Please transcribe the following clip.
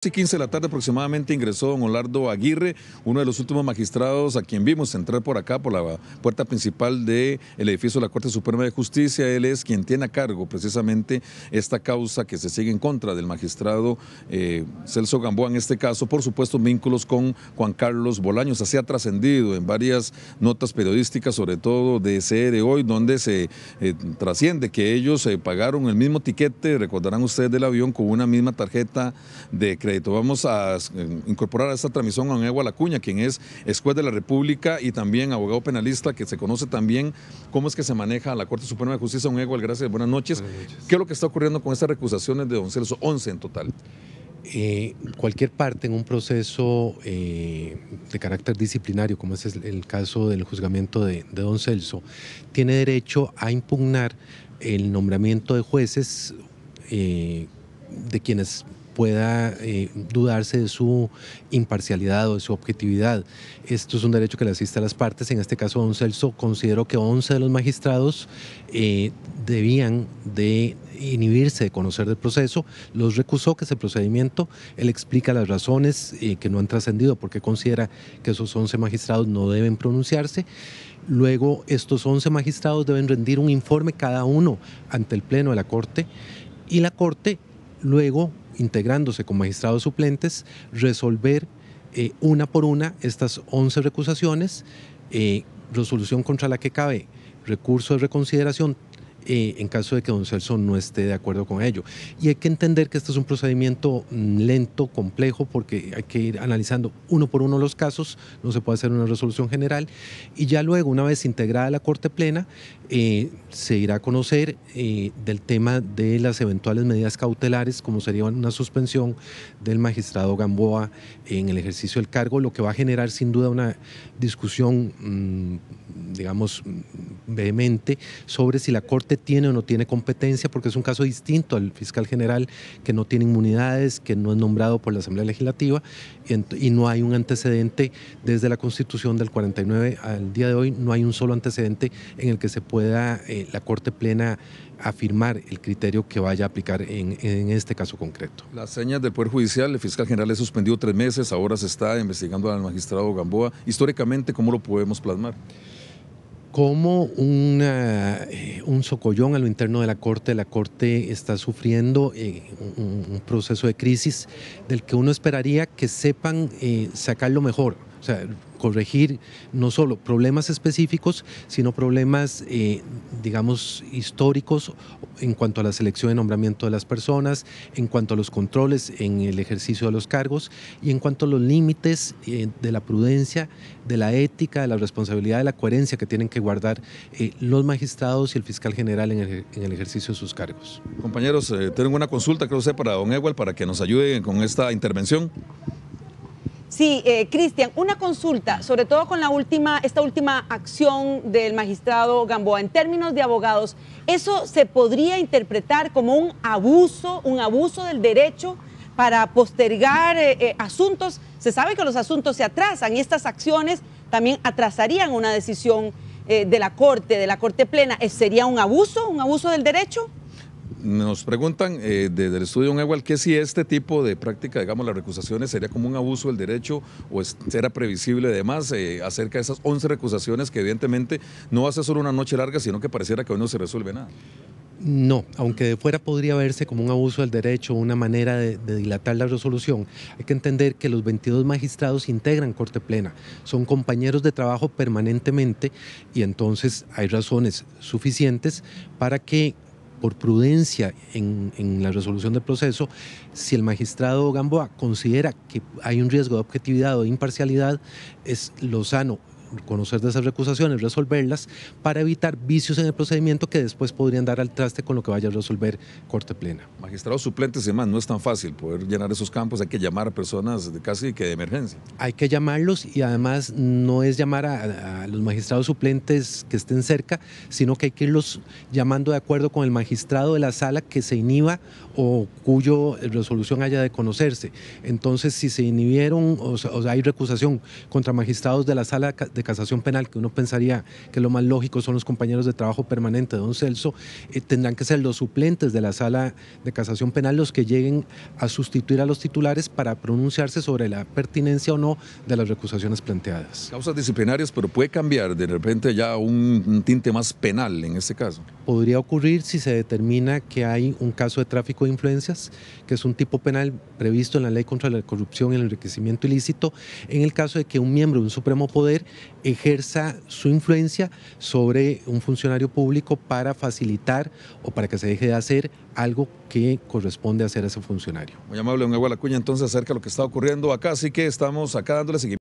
Y 15 de la tarde aproximadamente ingresó don Olardo Aguirre, uno de los últimos magistrados a quien vimos entrar por acá, por la puerta principal del edificio de la Corte Suprema de Justicia. Él es quien tiene a cargo precisamente esta causa que se sigue en contra del magistrado Celso Gamboa, en este caso, por supuesto, vínculos con Juan Carlos Bolaños. Así ha trascendido en varias notas periodísticas, sobre todo de CR Hoy, donde se trasciende que ellos pagaron el mismo tiquete, recordarán ustedes, del avión con una misma tarjeta de crédito. Vamos a incorporar a esta transmisión a don Ewald Acuña, quien es juez de la República y también abogado penalista, que se conoce también cómo es que se maneja la Corte Suprema de Justicia. Don Ewald, gracias, buenas noches. Buenas noches. ¿Qué es lo que está ocurriendo con estas recusaciones de don Celso? 11 en total. Cualquier parte en un proceso de carácter disciplinario, como es el caso del juzgamiento de don Celso, tiene derecho a impugnar el nombramiento de jueces de quienes pueda dudarse de su imparcialidad o de su objetividad. Esto es un derecho que le asiste a las partes. En este caso, don Celso consideró que 11 de los magistrados debían de inhibirse de conocer del proceso, los recusó, que es el procedimiento. Él explica las razones que no han trascendido, porque considera que esos 11 magistrados no deben pronunciarse. Luego, estos 11 magistrados deben rendir un informe cada uno ante el Pleno de la Corte, y la Corte, luego, integrándose con magistrados suplentes, resolver una por una estas 11 recusaciones, resolución contra la que cabe recurso de reconsideración en caso de que don Celso no esté de acuerdo con ello. Y hay que entender que este es un procedimiento lento, complejo, porque hay que ir analizando uno por uno los casos, no se puede hacer una resolución general, y ya luego, una vez integrada la Corte Plena, se irá a conocer del tema de las eventuales medidas cautelares, como sería una suspensión del magistrado Gamboa en el ejercicio del cargo, lo que va a generar sin duda una discusión, digamos, vehemente sobre si la Corte tiene o no tiene competencia, porque es un caso distinto al fiscal general, que no tiene inmunidades, que no es nombrado por la Asamblea Legislativa, y no hay un antecedente desde la Constitución del 49 al día de hoy. No hay un solo antecedente en el que se pueda la Corte Plena afirmar el criterio que vaya a aplicar en este caso concreto. Las señas del Poder Judicial, el fiscal general le suspendió 3 meses, ahora se está investigando al magistrado Gamboa. Históricamente, ¿cómo lo podemos plasmar? Como un socollón a lo interno de la Corte está sufriendo un proceso de crisis del que uno esperaría que sepan sacar lo mejor, o sea, corregir no solo problemas específicos, sino problemas, digamos, históricos en cuanto a la selección de nombramiento de las personas, en cuanto a los controles en el ejercicio de los cargos y en cuanto a los límites de la prudencia, de la ética, de la responsabilidad, de la coherencia que tienen que guardar los magistrados y el fiscal general en el ejercicio de sus cargos. Compañeros, tengo una consulta, creo que para don Ewald, para que nos ayude con esta intervención. Sí, Cristian, una consulta, sobre todo con esta última acción del magistrado Gamboa. En términos de abogados, ¿eso se podría interpretar como un abuso del derecho para postergar asuntos? Se sabe que los asuntos se atrasan y estas acciones también atrasarían una decisión de la Corte Plena. ¿Sería un abuso del derecho? Nos preguntan desde el estudio, don Ewald, que si este tipo de práctica, digamos, las recusaciones, sería como un abuso del derecho o era previsible, además, acerca de esas 11 recusaciones, que evidentemente no va a ser solo una noche larga, sino que pareciera que hoy no se resuelve nada. No, aunque de fuera podría verse como un abuso del derecho, una manera de dilatar la resolución, hay que entender que los 22 magistrados integran Corte Plena, son compañeros de trabajo permanentemente, y entonces hay razones suficientes para que, por prudencia en la resolución del proceso, si el magistrado Gamboa considera que hay un riesgo de objetividad o de imparcialidad, es lo sano conocer de esas recusaciones, resolverlas, para evitar vicios en el procedimiento que después podrían dar al traste con lo que vaya a resolver Corte Plena. Magistrados suplentes y demás, no es tan fácil poder llenar esos campos, hay que llamar a personas casi que de emergencia. Hay que llamarlos, y además no es llamar a los magistrados suplentes que estén cerca, sino que hay que irlos llamando de acuerdo con el magistrado de la sala que se inhiba o cuyo resolución haya de conocerse. Entonces, si se inhibieron o sea, hay recusación contra magistrados de la sala de de casación penal, que uno pensaría que lo más lógico son los compañeros de trabajo permanente de don Celso, tendrán que ser los suplentes de la sala de casación penal los que lleguen a sustituir a los titulares para pronunciarse sobre la pertinencia o no de las recusaciones planteadas. Causas disciplinarias, pero puede cambiar de repente ya un tinte más penal en este caso. Podría ocurrir si se determina que hay un caso de tráfico de influencias, que es un tipo penal previsto en la Ley contra la Corrupción y el Enriquecimiento Ilícito, en el caso de que un miembro de un supremo poder ejerza su influencia sobre un funcionario público para facilitar o para que se deje de hacer algo que corresponde hacer a ese funcionario. Muy amable, don Egual Acuña, entonces acerca de lo que está ocurriendo acá, así que estamos acá dándole seguimiento.